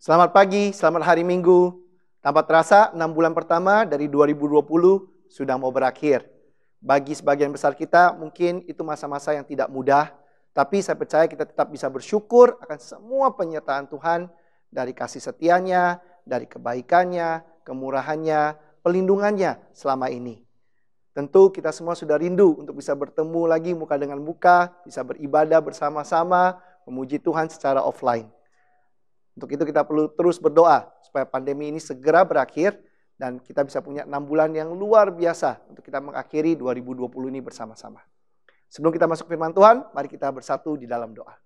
Selamat pagi, selamat hari Minggu. Tanpa terasa, 6 bulan pertama dari 2020 sudah mau berakhir. Bagi sebagian besar kita, mungkin itu masa-masa yang tidak mudah. Tapi saya percaya kita tetap bisa bersyukur akan semua penyertaan Tuhan. Dari kasih setianya, dari kebaikannya, kemurahannya, pelindungannya selama ini. Tentu kita semua sudah rindu untuk bisa bertemu lagi muka dengan muka, bisa beribadah bersama-sama, memuji Tuhan secara offline. Untuk itu kita perlu terus berdoa supaya pandemi ini segera berakhir dan kita bisa punya 6 bulan yang luar biasa untuk kita mengakhiri 2020 ini bersama-sama. Sebelum kita masuk firman Tuhan, mari kita bersatu di dalam doa.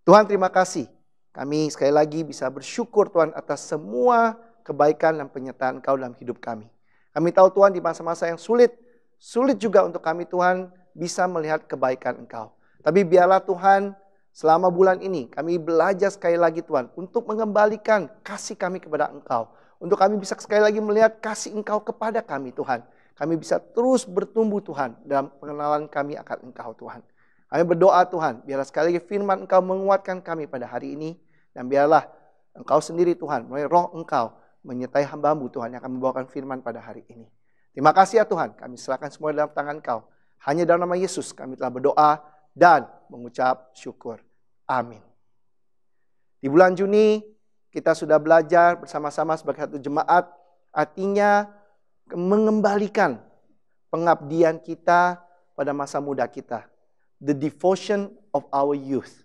Tuhan, terima kasih. Kami sekali lagi bisa bersyukur Tuhan atas semua kebaikan dan penyertaan Engkau dalam hidup kami. Kami tahu Tuhan di masa-masa yang sulit juga untuk kami Tuhan bisa melihat kebaikan Engkau. Tapi biarlah Tuhan selama bulan ini kami belajar sekali lagi Tuhan untuk mengembalikan kasih kami kepada Engkau. Untuk kami bisa sekali lagi melihat kasih Engkau kepada kami Tuhan. Kami bisa terus bertumbuh Tuhan dalam pengenalan kami akan Engkau Tuhan. Kami berdoa Tuhan, biarlah sekali lagi firman Engkau menguatkan kami pada hari ini. Dan biarlah Engkau sendiri Tuhan, melalui roh Engkau menyertai hamba-Mu Tuhan yang akan membawakan firman pada hari ini. Terima kasih ya Tuhan, kami serahkan semua dalam tangan Engkau. Hanya dalam nama Yesus kami telah berdoa dan mengucap syukur. Amin. Di bulan Juni kita sudah belajar bersama-sama sebagai satu jemaat. Artinya mengembalikan pengabdian kita pada masa muda kita. The devotion of our youth.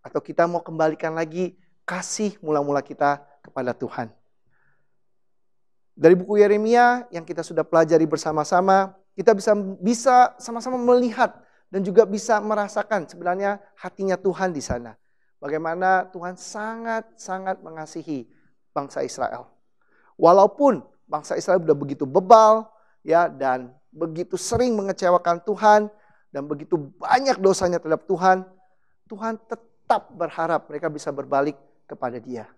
Atau kita mau kembalikan lagi kasih mula-mula kita kepada Tuhan. Dari buku Yeremia yang kita sudah pelajari bersama-sama, kita bisa sama-sama melihat dan juga bisa merasakan sebenarnya hatinya Tuhan di sana. Bagaimana Tuhan sangat-sangat mengasihi bangsa Israel. Walaupun bangsa Israel sudah begitu bebal ya dan begitu sering mengecewakan Tuhan dan begitu banyak dosanya terhadap Tuhan, Tuhan tetap berharap mereka bisa berbalik kepada Dia.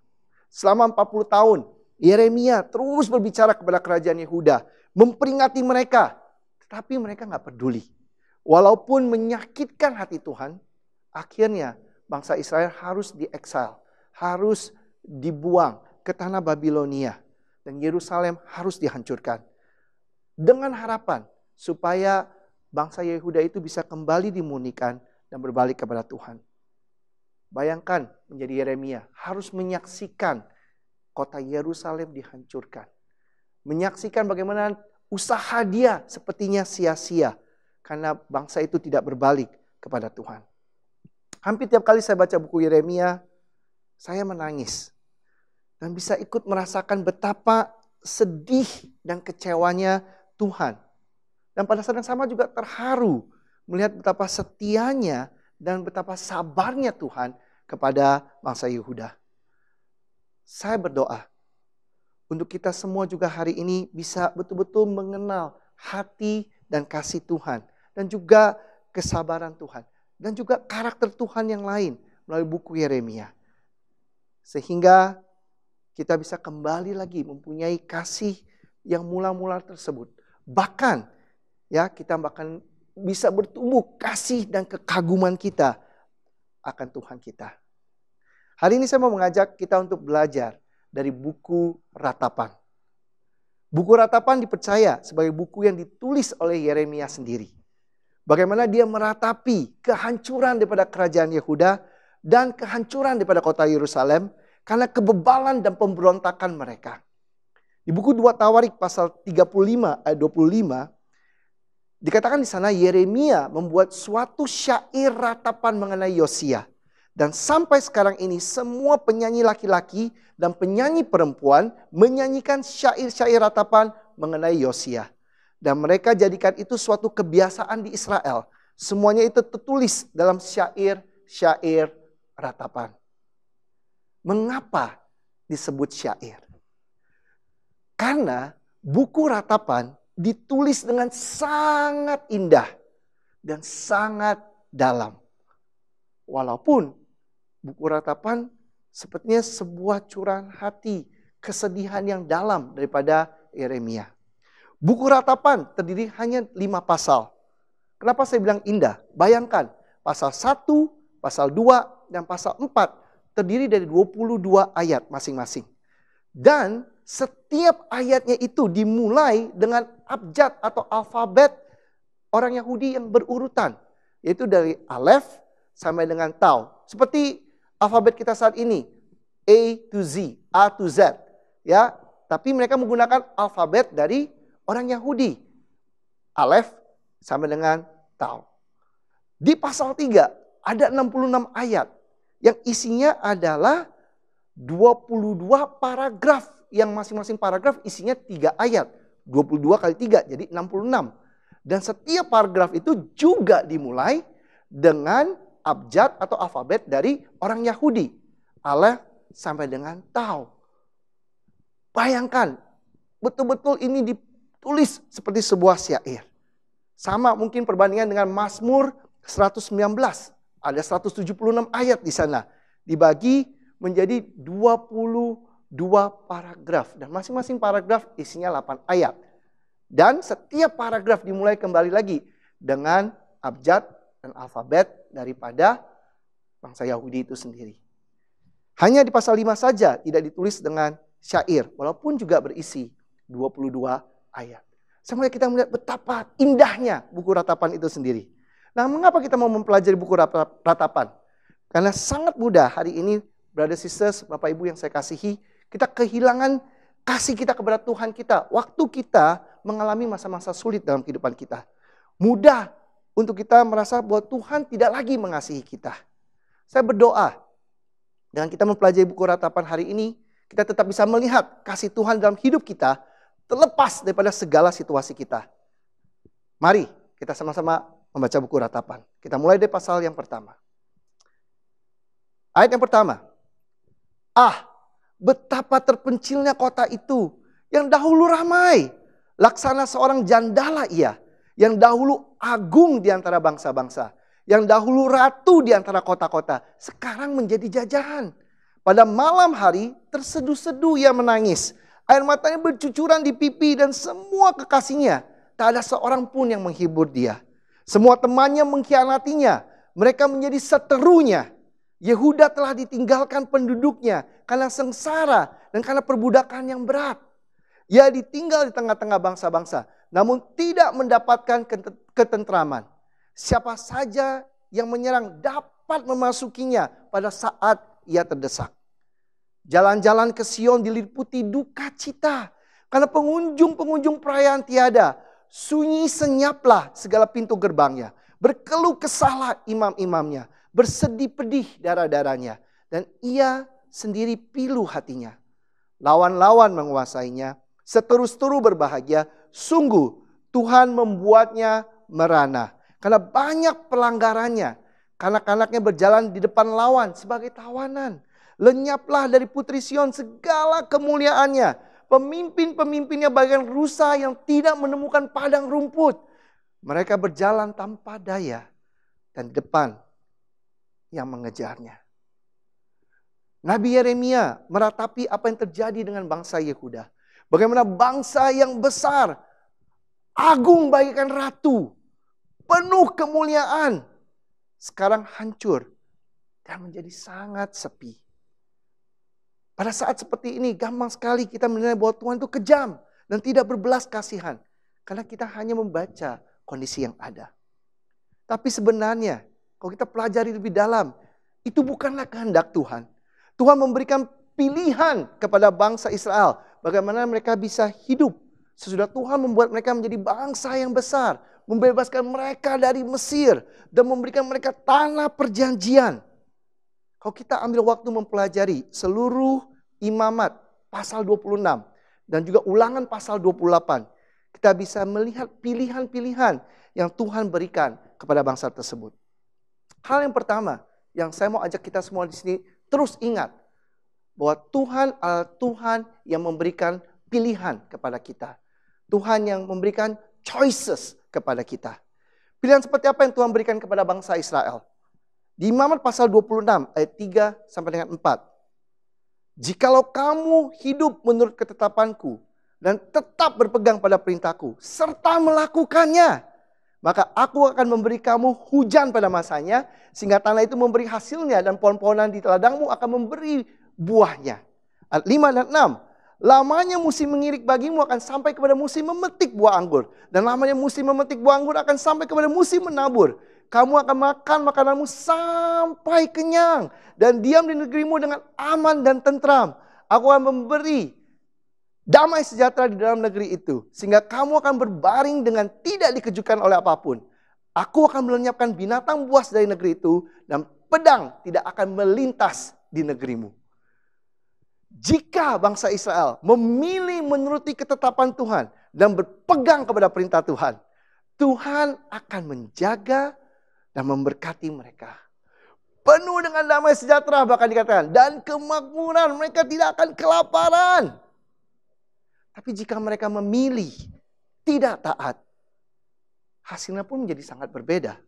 Selama 40 tahun, Yeremia terus berbicara kepada kerajaan Yehuda, memperingati mereka, tetapi mereka nggak peduli. Walaupun menyakitkan hati Tuhan, akhirnya bangsa Israel harus dieksil, harus dibuang ke tanah Babilonia, dan Yerusalem harus dihancurkan. Dengan harapan supaya bangsa Yehuda itu bisa kembali dimurnikan dan berbalik kepada Tuhan. Bayangkan menjadi Yeremia harus menyaksikan kota Yerusalem dihancurkan. Menyaksikan bagaimana usaha dia sepertinya sia-sia karena bangsa itu tidak berbalik kepada Tuhan. Hampir tiap kali saya baca buku Yeremia, saya menangis. Dan bisa ikut merasakan betapa sedih dan kecewanya Tuhan. Dan pada saat yang sama juga terharu melihat betapa setianya dan betapa sabarnya Tuhan kepada bangsa Yehuda. Saya berdoa untuk kita semua juga hari ini bisa betul-betul mengenal hati dan kasih Tuhan. Dan juga kesabaran Tuhan. Dan juga karakter Tuhan yang lain melalui buku Yeremia. Sehingga kita bisa kembali lagi mempunyai kasih yang mula-mula tersebut. Bahkan ya kita bahkan bisa bertumbuh kasih dan kekaguman kita akan Tuhan kita. Hari ini saya mau mengajak kita untuk belajar dari buku Ratapan. Buku Ratapan dipercaya sebagai buku yang ditulis oleh Yeremia sendiri. Bagaimana dia meratapi kehancuran daripada kerajaan Yehuda dan kehancuran daripada kota Yerusalem karena kebebalan dan pemberontakan mereka. Di buku 2 Tawarik pasal 35 ayat 25 dikatakan di sana Yeremia membuat suatu syair ratapan mengenai Yosia. Dan sampai sekarang ini semua penyanyi laki-laki dan penyanyi perempuan menyanyikan syair-syair ratapan mengenai Yosia. Dan mereka jadikan itu suatu kebiasaan di Israel. Semuanya itu tertulis dalam syair-syair ratapan. Mengapa disebut syair? Karena buku Ratapan ditulis dengan sangat indah dan sangat dalam. Walaupun buku Ratapan sepertinya sebuah curahan hati, kesedihan yang dalam daripada Yeremia. Buku Ratapan terdiri hanya 5 pasal. Kenapa saya bilang indah? Bayangkan pasal 1, pasal 2, dan pasal 4 terdiri dari 22 ayat masing-masing. Dan setiap ayatnya itu dimulai dengan abjad atau alfabet orang Yahudi yang berurutan. Yaitu dari Alef sampai dengan Tau. Seperti alfabet kita saat ini. A to Z, A to Z. Ya, tapi mereka menggunakan alfabet dari orang Yahudi. Alef sampai dengan Tau. Di pasal 3 ada 66 ayat yang isinya adalah 22 paragraf, yang masing-masing paragraf isinya 3 ayat. 22 kali 3 jadi 66. Dan setiap paragraf itu juga dimulai dengan abjad atau alfabet dari orang Yahudi. Alef sampai dengan Tau. Bayangkan, betul-betul ini ditulis seperti sebuah syair. Sama mungkin perbandingan dengan Mazmur 119. Ada 176 ayat di sana. Dibagi menjadi 22 paragraf. Dan masing-masing paragraf isinya 8 ayat. Dan setiap paragraf dimulai kembali lagi dengan abjad dan alfabet daripada bangsa Yahudi itu sendiri. Hanya di pasal 5 saja tidak ditulis dengan syair. Walaupun juga berisi 22 ayat. Sampai kita melihat betapa indahnya buku ratapan itu sendiri. Nah, mengapa kita mau mempelajari buku ratapan? Karena sangat mudah hari ini, brother sisters, Bapak Ibu yang saya kasihi, kita kehilangan kasih kita kepada Tuhan kita. Waktu kita mengalami masa-masa sulit dalam kehidupan kita. Mudah untuk kita merasa bahwa Tuhan tidak lagi mengasihi kita. Saya berdoa, dengan kita mempelajari buku ratapan hari ini, kita tetap bisa melihat kasih Tuhan dalam hidup kita, terlepas daripada segala situasi kita. Mari kita sama-sama membaca buku ratapan. Kita mulai dari pasal yang pertama. Ayat yang pertama. Ah, betapa terpencilnya kota itu, yang dahulu ramai. Laksana seorang jandala ia, yang dahulu agung di antara bangsa-bangsa. Yang dahulu ratu di antara kota-kota, sekarang menjadi jajahan. Pada malam hari terseduh-seduh ia menangis. Air matanya bercucuran di pipi dan semua kekasihnya. Tak ada seorang pun yang menghibur dia. Semua temannya mengkhianatinya. Mereka menjadi seterunya. Yehuda telah ditinggalkan penduduknya karena sengsara dan karena perbudakan yang berat. Ia ditinggal di tengah-tengah bangsa-bangsa, namun tidak mendapatkan ketentraman. Siapa saja yang menyerang dapat memasukinya pada saat ia terdesak. Jalan-jalan ke Sion diliputi duka cita karena pengunjung-pengunjung perayaan tiada. Sunyi senyaplah segala pintu gerbangnya. Berkeluh kesahlah imam-imamnya. Bersedih pedih darah-darahnya. Dan ia sendiri pilu hatinya. Lawan-lawan menguasainya. Seteru-seteru berbahagia. Sungguh Tuhan membuatnya merana. Karena banyak pelanggarannya. Kanak-kanaknya berjalan di depan lawan sebagai tawanan. Lenyaplah dari putri Sion segala kemuliaannya. Pemimpin-pemimpinnya bagian rusa yang tidak menemukan padang rumput. Mereka berjalan tanpa daya. Dan di depan yang mengejarnya. Nabi Yeremia meratapi apa yang terjadi dengan bangsa Yehuda. Bagaimana bangsa yang besar, agung bagaikan ratu, penuh kemuliaan, sekarang hancur dan menjadi sangat sepi. Pada saat seperti ini gampang sekali kita menilai bahwa Tuhan itu kejam dan tidak berbelas kasihan. Karena kita hanya membaca kondisi yang ada. Tapi sebenarnya kalau kita pelajari lebih dalam, itu bukanlah kehendak Tuhan. Tuhan memberikan pilihan kepada bangsa Israel. Bagaimana mereka bisa hidup sesudah Tuhan membuat mereka menjadi bangsa yang besar. Membebaskan mereka dari Mesir dan memberikan mereka tanah perjanjian. Kalau kita ambil waktu mempelajari seluruh imamat pasal 26 dan juga ulangan pasal 28, kita bisa melihat pilihan-pilihan yang Tuhan berikan kepada bangsa tersebut. Hal yang pertama yang saya mau ajak kita semua di sini terus ingat bahwa Tuhan adalah Tuhan yang memberikan pilihan kepada kita. Tuhan yang memberikan choices kepada kita. Pilihan seperti apa yang Tuhan berikan kepada bangsa Israel? Di Imamat pasal 26 ayat 3 sampai dengan 4. Jikalau kamu hidup menurut ketetapanku dan tetap berpegang pada perintahku serta melakukannya, maka aku akan memberi kamu hujan pada masanya, sehingga tanah itu memberi hasilnya, dan pohon-pohonan di ladangmu akan memberi buahnya. Ayat 5 dan 6. Lamanya musim mengirik bagimu akan sampai kepada musim memetik buah anggur. Dan lamanya musim memetik buah anggur akan sampai kepada musim menabur. Kamu akan makan makananmu sampai kenyang. Dan diam di negerimu dengan aman dan tentram. Aku akan memberi damai sejahtera di dalam negeri itu. Sehingga kamu akan berbaring dengan tidak dikejutkan oleh apapun. Aku akan melenyapkan binatang buas dari negeri itu. Dan pedang tidak akan melintas di negerimu. Jika bangsa Israel memilih menuruti ketetapan Tuhan dan berpegang kepada perintah Tuhan, Tuhan akan menjaga dan memberkati mereka. Penuh dengan damai sejahtera bahkan dikatakan, dan kemakmuran, mereka tidak akan kelaparan. Tapi jika mereka memilih tidak taat, hasilnya pun menjadi sangat berbeda.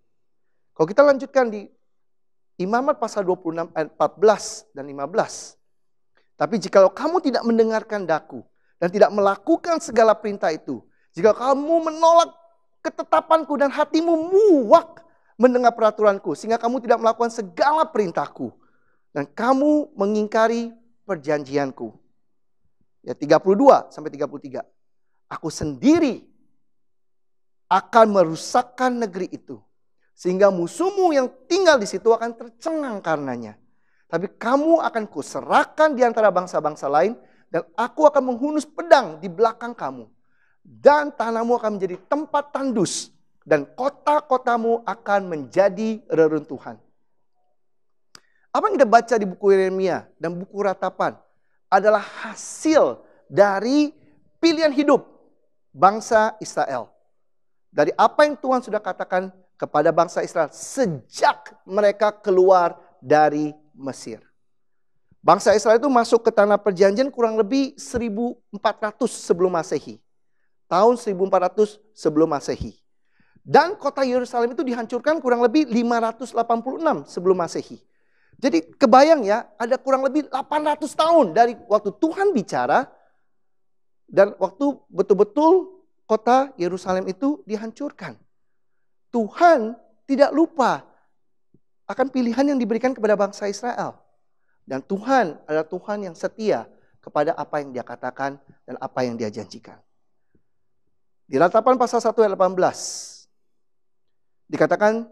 Kalau kita lanjutkan di Imamat pasal 26 ayat 14 dan 15. Tapi jikalau kamu tidak mendengarkan daku dan tidak melakukan segala perintah itu, jika kamu menolak ketetapanku dan hatimu muak mendengar peraturanku, sehingga kamu tidak melakukan segala perintahku, dan kamu mengingkari perjanjianku. Ya 32 sampai 33. Aku sendiri akan merusakkan negeri itu, sehingga musuhmu yang tinggal di situ akan tercengang karenanya. Tapi kamu akan kuserahkan di antara bangsa-bangsa lain, dan aku akan menghunus pedang di belakang kamu. Dan tanahmu akan menjadi tempat tandus, dan kota-kotamu akan menjadi reruntuhan. Apa yang kita baca di buku Yeremia dan buku Ratapan adalah hasil dari pilihan hidup bangsa Israel. Dari apa yang Tuhan sudah katakan kepada bangsa Israel sejak mereka keluar dari Mesir. Bangsa Israel itu masuk ke tanah perjanjian kurang lebih 1400 sebelum Masehi. Tahun 1400 sebelum Masehi. Dan kota Yerusalem itu dihancurkan kurang lebih 586 sebelum Masehi. Jadi kebayang ya, ada kurang lebih 800 tahun dari waktu Tuhan bicara dan waktu betul-betul kota Yerusalem itu dihancurkan. Tuhan tidak lupa akan pilihan yang diberikan kepada bangsa Israel. Dan Tuhan adalah Tuhan yang setia kepada apa yang Dia katakan dan apa yang Dia janjikan. Di Ratapan pasal 1 ayat 18 dikatakan,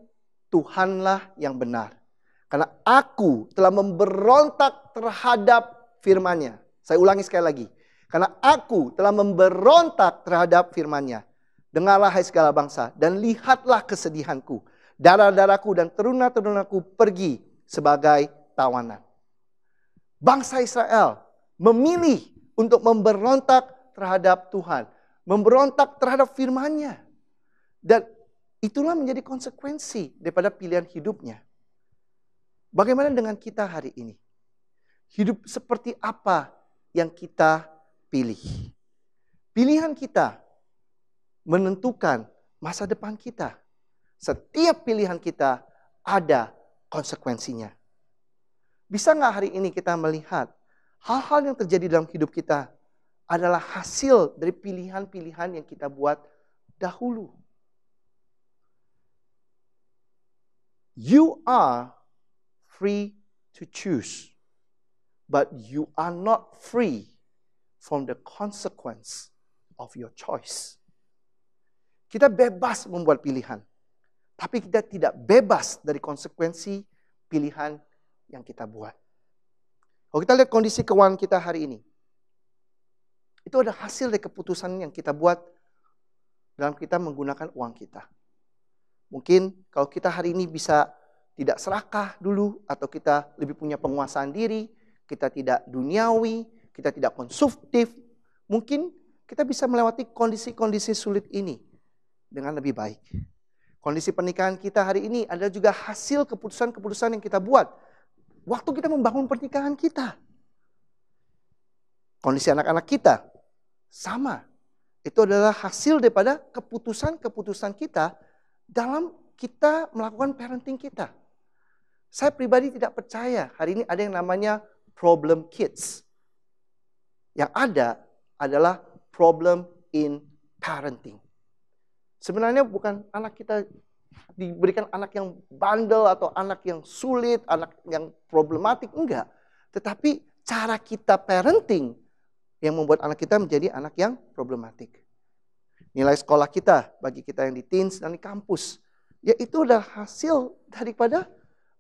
Tuhanlah yang benar, karena aku telah memberontak terhadap firman-Nya. Saya ulangi sekali lagi. Karena aku telah memberontak terhadap firman-Nya. Dengarlah hai segala bangsa, dan lihatlah kesedihanku. Darah-darahku dan teruna-terunaku pergi sebagai tawanan. Bangsa Israel memilih untuk memberontak terhadap Tuhan. Memberontak terhadap firman-Nya. Dan itulah menjadi konsekuensi daripada pilihan hidupnya. Bagaimana dengan kita hari ini? Hidup seperti apa yang kita pilih? Pilihan kita menentukan masa depan kita. Setiap pilihan kita ada konsekuensinya. Bisa nggak hari ini kita melihat hal-hal yang terjadi dalam hidup kita adalah hasil dari pilihan-pilihan yang kita buat dahulu. You are free to choose, but you are not free from the consequence of your choice. Kita bebas membuat pilihan. Tapi kita tidak bebas dari konsekuensi pilihan yang kita buat. Kalau kita lihat kondisi keuangan kita hari ini, itu ada hasil dari keputusan yang kita buat dalam kita menggunakan uang kita. Mungkin kalau kita hari ini bisa tidak serakah dulu, atau kita lebih punya penguasaan diri, kita tidak duniawi, kita tidak konsumtif, mungkin kita bisa melewati kondisi-kondisi sulit ini dengan lebih baik. Kondisi pernikahan kita hari ini adalah juga hasil keputusan-keputusan yang kita buat waktu kita membangun pernikahan kita. Kondisi anak-anak kita sama. Itu adalah hasil daripada keputusan-keputusan kita dalam kita melakukan parenting kita. Saya pribadi tidak percaya hari ini ada yang namanya problem kids. Yang ada adalah problem in parenting. Sebenarnya bukan anak kita diberikan anak yang bandel atau anak yang sulit, anak yang problematik, enggak. Tetapi cara kita parenting yang membuat anak kita menjadi anak yang problematik. Nilai sekolah kita, bagi kita yang di teens dan di kampus, ya itu adalah hasil daripada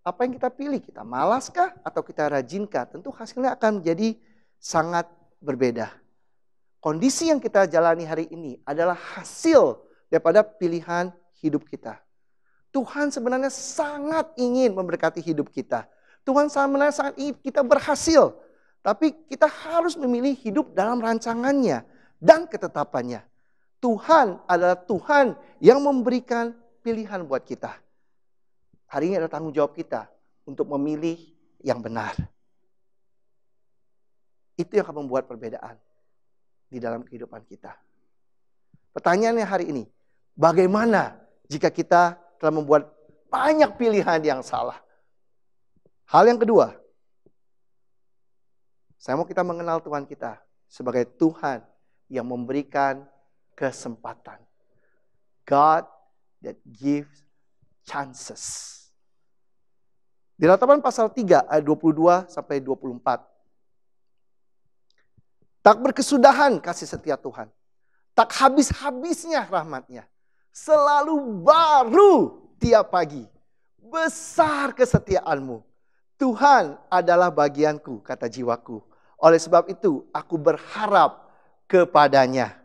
apa yang kita pilih. Kita malaskah atau kita rajinkah? Tentu hasilnya akan menjadi sangat berbeda. Kondisi yang kita jalani hari ini adalah hasil daripada pilihan hidup kita. Tuhan sebenarnya sangat ingin memberkati hidup kita. Tuhan sebenarnya sangat ingin kita berhasil. Tapi kita harus memilih hidup dalam rancangannya dan ketetapannya. Tuhan adalah Tuhan yang memberikan pilihan buat kita. Hari ini adalah tanggung jawab kita untuk memilih yang benar. Itu yang akan membuat perbedaan di dalam kehidupan kita. Pertanyaannya hari ini, bagaimana jika kita telah membuat banyak pilihan yang salah? Hal yang kedua, saya mau kita mengenal Tuhan kita sebagai Tuhan yang memberikan kesempatan. God that gives chances. Di Ratapan pasal 3 ayat 22 sampai 24. Tak berkesudahan kasih setia Tuhan. Tak habis-habisnya rahmatnya. Selalu baru tiap pagi. Besar kesetiaanmu. Tuhan adalah bagianku, kata jiwaku. Oleh sebab itu, aku berharap kepadanya.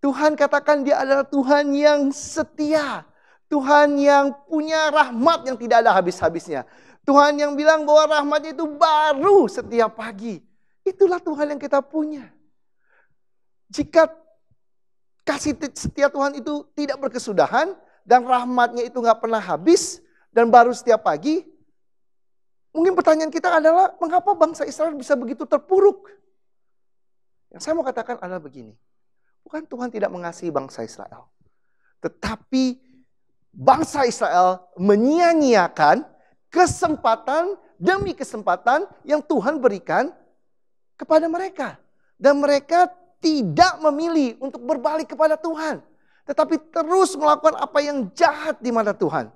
Tuhan katakan dia adalah Tuhan yang setia. Tuhan yang punya rahmat yang tidak ada habis-habisnya. Tuhan yang bilang bahwa rahmatnya itu baru setiap pagi. Itulah Tuhan yang kita punya. Jika kasih setia Tuhan itu tidak berkesudahan dan rahmatnya itu gak pernah habis dan baru setiap pagi, mungkin pertanyaan kita adalah mengapa bangsa Israel bisa begitu terpuruk? Yang saya mau katakan adalah begini. Bukan Tuhan tidak mengasihi bangsa Israel. Tetapi bangsa Israel menyia-nyiakan kesempatan demi kesempatan yang Tuhan berikan kepada mereka. Dan mereka tidak memilih untuk berbalik kepada Tuhan. Tetapi terus melakukan apa yang jahat di mata Tuhan.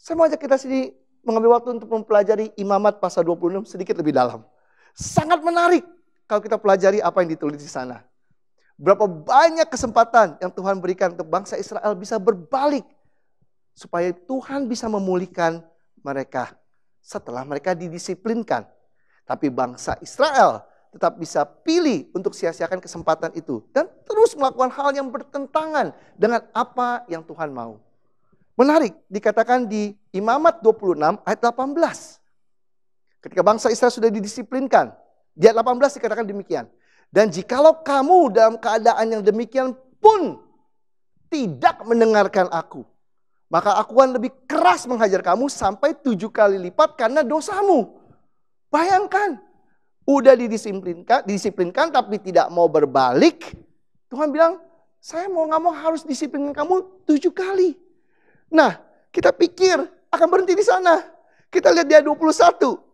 Saya mau ajak kita sini mengambil waktu untuk mempelajari Imamat pasal 26 sedikit lebih dalam. Sangat menarik kalau kita pelajari apa yang ditulis di sana. Berapa banyak kesempatan yang Tuhan berikan untuk bangsa Israel bisa berbalik. Supaya Tuhan bisa memulihkan mereka setelah mereka didisiplinkan. Tapi bangsa Israel tetap bisa pilih untuk sia-siakan kesempatan itu. Dan terus melakukan hal yang bertentangan dengan apa yang Tuhan mau. Menarik, dikatakan di Imamat 26 ayat 18. Ketika bangsa Israel sudah didisiplinkan. Di ayat 18 dikatakan demikian. Dan jikalau kamu dalam keadaan yang demikian pun tidak mendengarkan aku. Maka aku akan lebih keras menghajar kamu sampai 7 kali lipat karena dosamu. Bayangkan, udah didisiplinkan tapi tidak mau berbalik. Tuhan bilang, saya mau gak mau harus disiplinkan kamu 7 kali. Nah, kita pikir akan berhenti di sana. Kita lihat di ayat 21.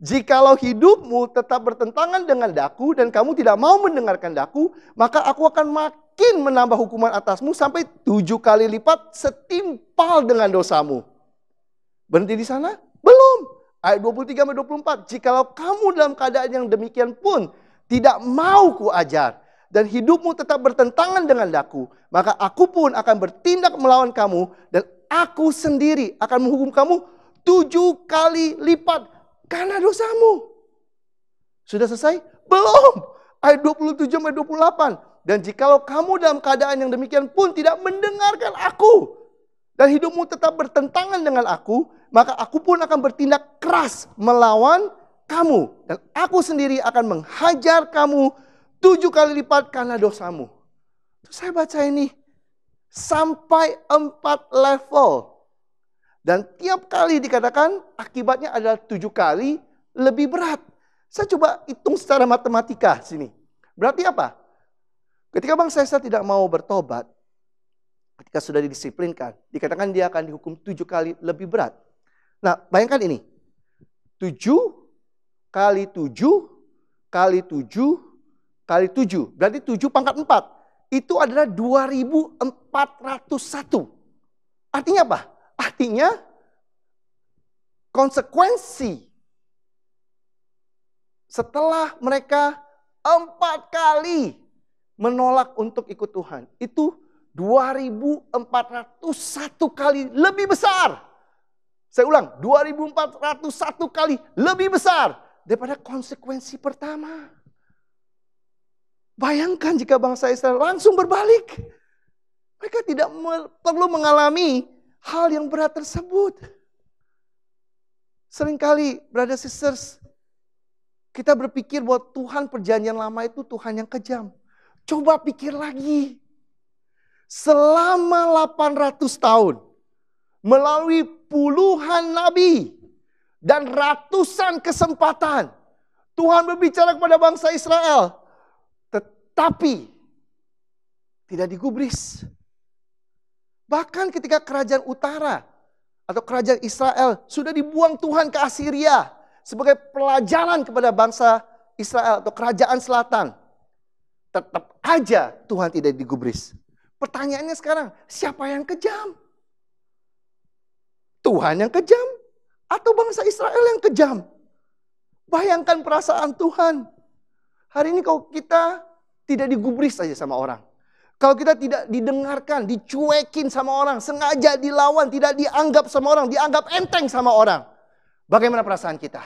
Jikalau hidupmu tetap bertentangan dengan daku dan kamu tidak mau mendengarkan daku, maka aku akan makin menambah hukuman atasmu sampai 7 kali lipat setimpal dengan dosamu. Berhenti di sana? Belum. Ayat 23-24. Jikalau kamu dalam keadaan yang demikian pun tidak mau kuajar dan hidupmu tetap bertentangan dengan daku, maka aku pun akan bertindak melawan kamu dan aku sendiri akan menghukum kamu 7 kali lipat karena dosamu. Sudah selesai? Belum. Ayat 27-28. Dan jikalau kamu dalam keadaan yang demikian pun tidak mendengarkan aku dan hidupmu tetap bertentangan dengan aku, maka aku pun akan bertindak keras melawan kamu. Dan aku sendiri akan menghajar kamu 7 kali lipat karena dosamu. Terus saya baca ini. Sampai 4 level. Dan tiap kali dikatakan akibatnya adalah 7 kali lebih berat. Saya coba hitung secara matematika sini. Berarti apa? Ketika bangsa Israel tidak mau bertobat, ketika sudah didisiplinkan, dikatakan dia akan dihukum 7 kali lebih berat. Nah, bayangkan ini. 7 kali 7 kali 7 kali 7. Berarti 7 pangkat 4. itu adalah 2401. Artinya apa? Artinya konsekuensi setelah mereka 4 kali menolak untuk ikut Tuhan. Itu 2401 kali lebih besar. Saya ulang, 2401 kali lebih besar daripada konsekuensi pertama. Bayangkan jika bangsa Israel langsung berbalik. Mereka tidak perlu mengalami hal yang berat tersebut. Seringkali, brothers sisters, kita berpikir bahwa Tuhan perjanjian lama itu Tuhan yang kejam. Coba pikir lagi. Selama 800 tahun, melalui puluhan nabi dan ratusan kesempatan, Tuhan berbicara kepada bangsa Israel. Tetapi tidak digubris. Bahkan ketika kerajaan utara atau kerajaan Israel sudah dibuang Tuhan ke Assyria sebagai pelajaran kepada bangsa Israel atau kerajaan selatan, tetap aja Tuhan tidak digubris. Pertanyaannya sekarang, siapa yang kejam? Tuhan yang kejam atau bangsa Israel yang kejam? Bayangkan perasaan Tuhan. Hari ini kalau kita tidak digubris saja sama orang. Kalau kita tidak didengarkan, dicuekin sama orang, sengaja dilawan, tidak dianggap sama orang, dianggap enteng sama orang. Bagaimana perasaan kita?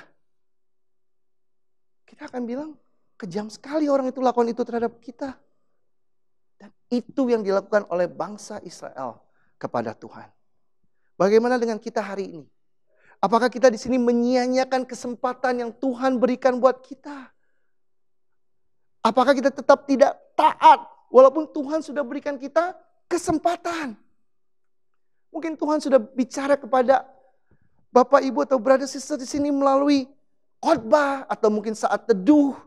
Kita akan bilang, kejam sekali orang itu lakukan itu terhadap kita. Dan itu yang dilakukan oleh bangsa Israel kepada Tuhan. Bagaimana dengan kita hari ini? Apakah kita di sini menyia-nyiakan kesempatan yang Tuhan berikan buat kita? Apakah kita tetap tidak taat walaupun Tuhan sudah berikan kita kesempatan? Mungkin Tuhan sudah bicara kepada Bapak, Ibu atau brother sister di sini melalui khotbah atau mungkin saat teduh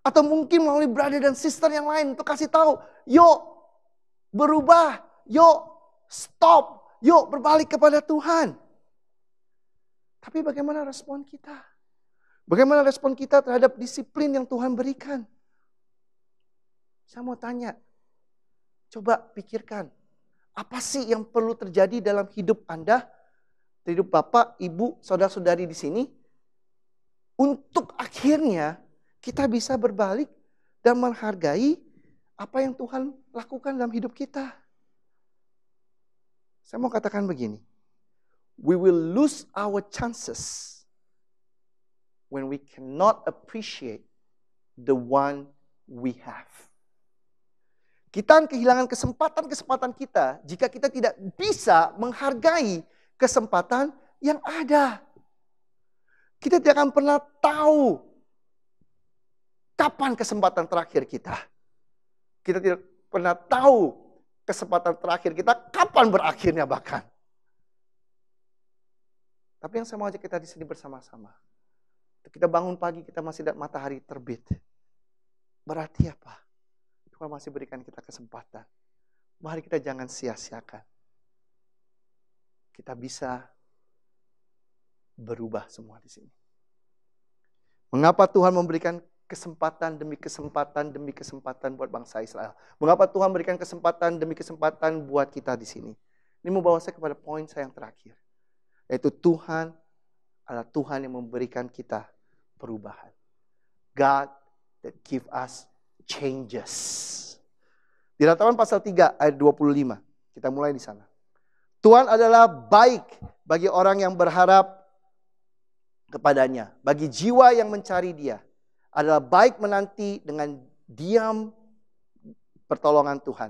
atau mungkin melalui brother dan sister yang lain untuk kasih tahu, yuk berubah, yuk stop, yuk berbalik kepada Tuhan. Tapi bagaimana respon kita? Bagaimana respon kita terhadap disiplin yang Tuhan berikan? Saya mau tanya, coba pikirkan, apa sih yang perlu terjadi dalam hidup Anda, hidup Bapak, Ibu, saudara-saudari di sini, untuk akhirnya kita bisa berbalik dan menghargai apa yang Tuhan lakukan dalam hidup kita. Saya mau katakan begini, we will lose our chances when we cannot appreciate the one we have. Kita akan kehilangan kesempatan-kesempatan kita jika kita tidak bisa menghargai kesempatan yang ada. Kita tidak akan pernah tahu kapan kesempatan terakhir kita. Kita tidak pernah tahu kesempatan terakhir kita kapan berakhirnya bahkan. Tapi yang saya mau ajak kita di sini bersama-sama. Kita bangun pagi, kita masih lihat matahari terbit. Berarti apa? Tuhan masih berikan kita kesempatan. Mari kita jangan sia-siakan. Kita bisa berubah semua di sini. Mengapa Tuhan memberikan kesempatan demi kesempatan demi kesempatan buat bangsa Israel? Mengapa Tuhan berikan kesempatan demi kesempatan buat kita di sini? Ini membawa saya kepada poin saya yang terakhir. Yaitu Tuhan adalah Tuhan yang memberikan kita perubahan. God that give us changes. Di Ratapan pasal 3 ayat 25. Kita mulai di sana. Tuhan adalah baik bagi orang yang berharap kepadanya. Bagi jiwa yang mencari Dia. Adalah baik menanti dengan diam pertolongan Tuhan.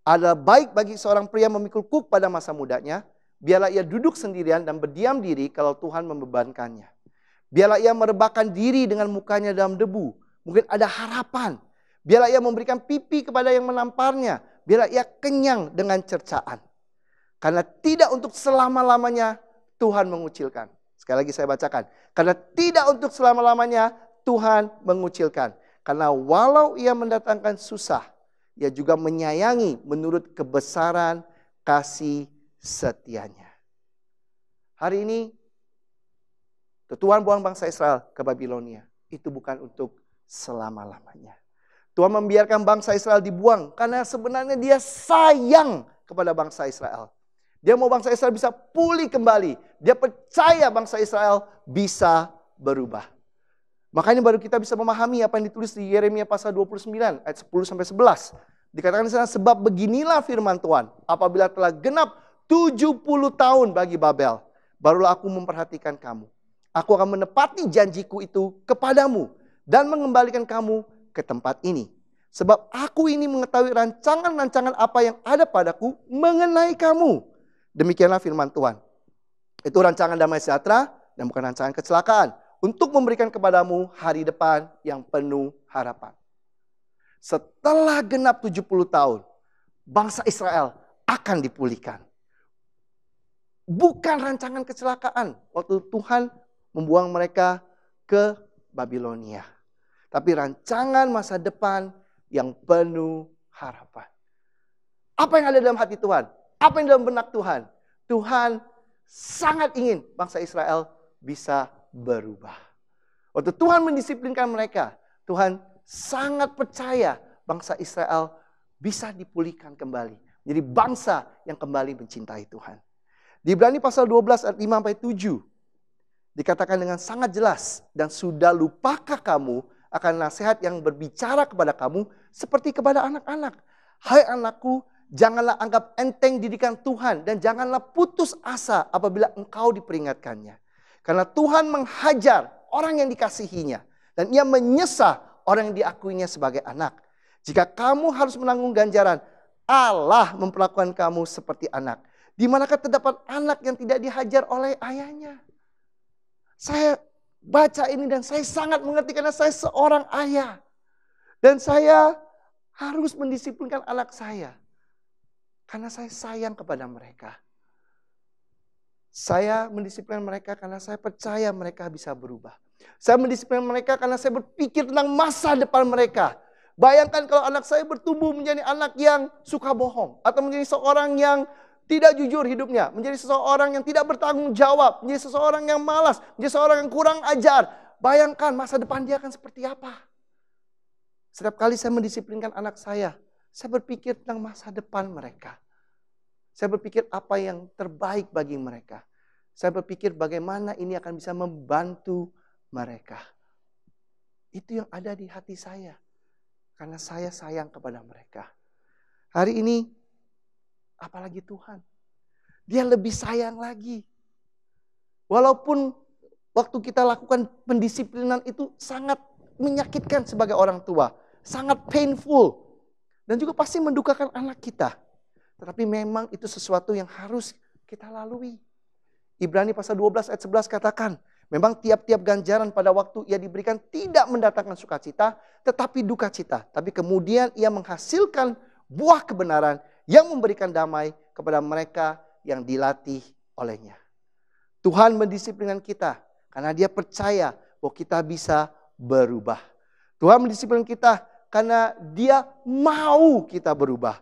Adalah baik bagi seorang pria memikul kuk pada masa mudanya. Biarlah ia duduk sendirian dan berdiam diri kalau Tuhan membebankannya. Biarlah ia merebahkan diri dengan mukanya dalam debu. Mungkin ada harapan. Biarlah ia memberikan pipi kepada yang menamparnya. Biarlah ia kenyang dengan cercaan. Karena tidak untuk selama-lamanya Tuhan mengucilkan. Sekali lagi saya bacakan. Karena tidak untuk selama-lamanya Tuhan mengucilkan. Karena walau ia mendatangkan susah, ia juga menyayangi menurut kebesaran kasih setianya. Hari ini Tuhan buang bangsa Israel ke Babilonia. Itu bukan untuk selama-lamanya. Tuhan membiarkan bangsa Israel dibuang karena sebenarnya dia sayang kepada bangsa Israel. Dia mau bangsa Israel bisa pulih kembali. Dia percaya bangsa Israel bisa berubah. Makanya baru kita bisa memahami apa yang ditulis di Yeremia pasal 29 ayat 10-11. Dikatakan di sana, sebab beginilah firman Tuhan, apabila telah genap 70 tahun bagi Babel, barulah aku memperhatikan kamu. Aku akan menepati janjiku itu kepadamu dan mengembalikan kamu ke tempat ini. Sebab aku ini mengetahui rancangan-rancangan apa yang ada padaku mengenai kamu. Demikianlah firman Tuhan. Itu rancangan damai sejahtera dan bukan rancangan kecelakaan. Untuk memberikan kepadamu hari depan yang penuh harapan. Setelah genap 70 tahun, bangsa Israel akan dipulihkan. Bukan rancangan kecelakaan waktu Tuhan membuang mereka ke Babilonia. Tapi rancangan masa depan yang penuh harapan. Apa yang ada dalam hati Tuhan? Apa yang dalam benak Tuhan? Tuhan sangat ingin bangsa Israel bisa berubah. Waktu Tuhan mendisiplinkan mereka, Tuhan sangat percaya bangsa Israel bisa dipulihkan kembali. Jadi bangsa yang kembali mencintai Tuhan. Di Ibrani pasal 12 ayat 5-7 dikatakan dengan sangat jelas, dan sudah lupakah kamu akan nasihat yang berbicara kepada kamu seperti kepada anak-anak. Hai anakku, janganlah anggap enteng didikan Tuhan dan janganlah putus asa apabila engkau diperingatkannya. Karena Tuhan menghajar orang yang dikasihinya dan ia menyesah orang yang diakuinya sebagai anak. Jika kamu harus menanggung ganjaran, Allah memperlakukan kamu seperti anak. Di manakah terdapat anak yang tidak dihajar oleh ayahnya? Saya baca ini dan saya sangat mengerti karena saya seorang ayah. Dan saya harus mendisiplinkan anak saya. Karena saya sayang kepada mereka. Saya mendisiplinkan mereka karena saya percaya mereka bisa berubah. Saya mendisiplinkan mereka karena saya berpikir tentang masa depan mereka. Bayangkan kalau anak saya bertumbuh menjadi anak yang suka bohong. Atau menjadi seorang yang tidak jujur hidupnya. Menjadi seseorang yang tidak bertanggung jawab. Menjadi seseorang yang malas. Menjadi seseorang yang kurang ajar. Bayangkan masa depan dia akan seperti apa. Setiap kali saya mendisiplinkan anak saya berpikir tentang masa depan mereka. Saya berpikir apa yang terbaik bagi mereka. Saya berpikir bagaimana ini akan bisa membantu mereka. Itu yang ada di hati saya. Karena saya sayang kepada mereka. Hari ini, apalagi Tuhan. Dia lebih sayang lagi. Walaupun waktu kita lakukan pendisiplinan itu sangat menyakitkan sebagai orang tua. Sangat painful. Dan juga pasti mendukakan anak kita. Tetapi memang itu sesuatu yang harus kita lalui. Ibrani pasal 12 ayat 11 katakan, memang tiap-tiap ganjaran pada waktu ia diberikan tidak mendatangkan sukacita, tetapi duka cita. Tapi kemudian ia menghasilkan buah kebenaran yang memberikan damai kepada mereka yang dilatih olehnya. Tuhan mendisiplinkan kita karena dia percaya bahwa kita bisa berubah. Tuhan mendisiplinkan kita karena dia mau kita berubah.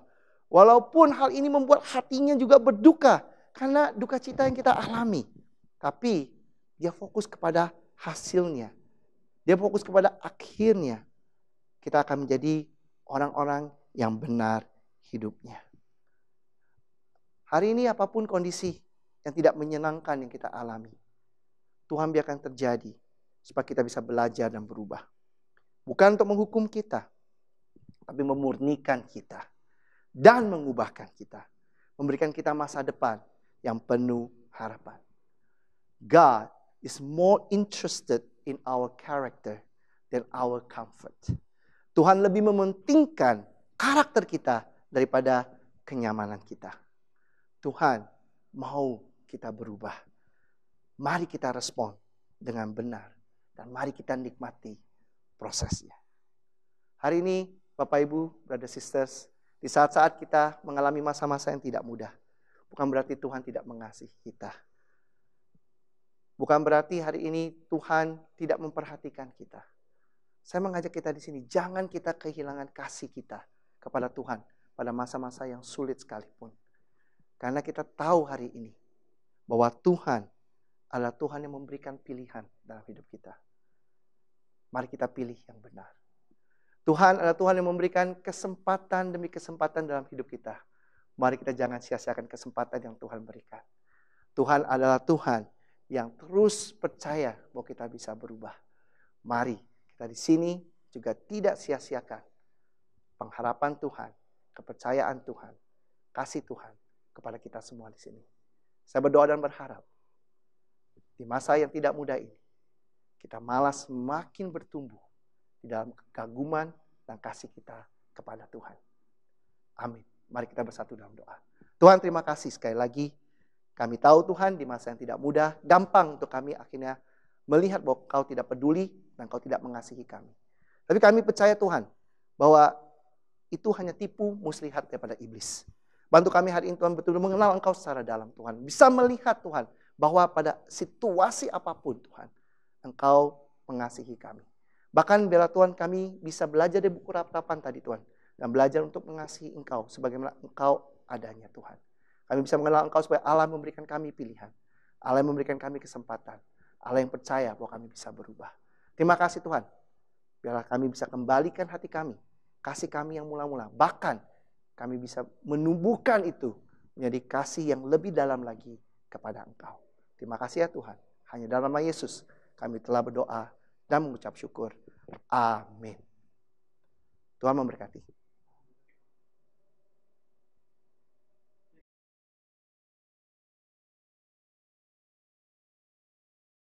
Walaupun hal ini membuat hatinya juga berduka. Karena duka cita yang kita alami. Tapi dia fokus kepada hasilnya. Dia fokus kepada akhirnya. Kita akan menjadi orang-orang yang benar hidupnya. Hari ini apapun kondisi yang tidak menyenangkan yang kita alami. Tuhan biarkan terjadi. Supaya kita bisa belajar dan berubah. Bukan untuk menghukum kita. Tapi memurnikan kita. Dan mengubahkan kita. Memberikan kita masa depan yang penuh harapan. God is more interested in our character than our comfort. Tuhan lebih mementingkan karakter kita daripada kenyamanan kita. Tuhan mau kita berubah. Mari kita respon dengan benar. Dan mari kita nikmati prosesnya. Hari ini Bapak Ibu, Brothers Sisters, di saat-saat kita mengalami masa-masa yang tidak mudah. Bukan berarti Tuhan tidak mengasihi kita. Bukan berarti hari ini Tuhan tidak memperhatikan kita. Saya mengajak kita di sini, jangan kita kehilangan kasih kita kepada Tuhan pada masa-masa yang sulit sekalipun. Karena kita tahu hari ini bahwa Tuhan adalah Tuhan yang memberikan pilihan dalam hidup kita. Mari kita pilih yang benar. Tuhan adalah Tuhan yang memberikan kesempatan demi kesempatan dalam hidup kita. Mari kita jangan sia-siakan kesempatan yang Tuhan berikan. Tuhan adalah Tuhan yang terus percaya bahwa kita bisa berubah. Mari kita di sini juga tidak sia-siakan pengharapan Tuhan, kepercayaan Tuhan, kasih Tuhan kepada kita semua di sini. Saya berdoa dan berharap di masa yang tidak mudah ini, kita malah semakin bertumbuh di dalam kekaguman dan kasih kita kepada Tuhan. Amin. Mari kita bersatu dalam doa. Tuhan, terima kasih sekali lagi. Kami tahu Tuhan di masa yang tidak mudah, gampang untuk kami akhirnya melihat bahwa Kau tidak peduli dan Kau tidak mengasihi kami. Tapi kami percaya Tuhan bahwa itu hanya tipu muslihat daripada iblis. Bantu kami hari ini Tuhan betul-betul mengenal Engkau secara dalam Tuhan. Bisa melihat Tuhan bahwa pada situasi apapun Tuhan, Engkau mengasihi kami. Bahkan bila Tuhan kami bisa belajar dari buku ratapan tadi Tuhan. Dan belajar untuk mengasihi Engkau sebagaimana Engkau adanya Tuhan. Kami bisa mengenal Engkau supaya Allah memberikan kami pilihan. Allah yang memberikan kami kesempatan. Allah yang percaya bahwa kami bisa berubah. Terima kasih Tuhan. Biarlah kami bisa kembalikan hati kami. Kasih kami yang mula-mula. Bahkan kami bisa menumbuhkan itu menjadi kasih yang lebih dalam lagi kepada Engkau. Terima kasih ya Tuhan. Hanya dalam nama Yesus kami telah berdoa dan mengucap syukur. Amin. Tuhan memberkati.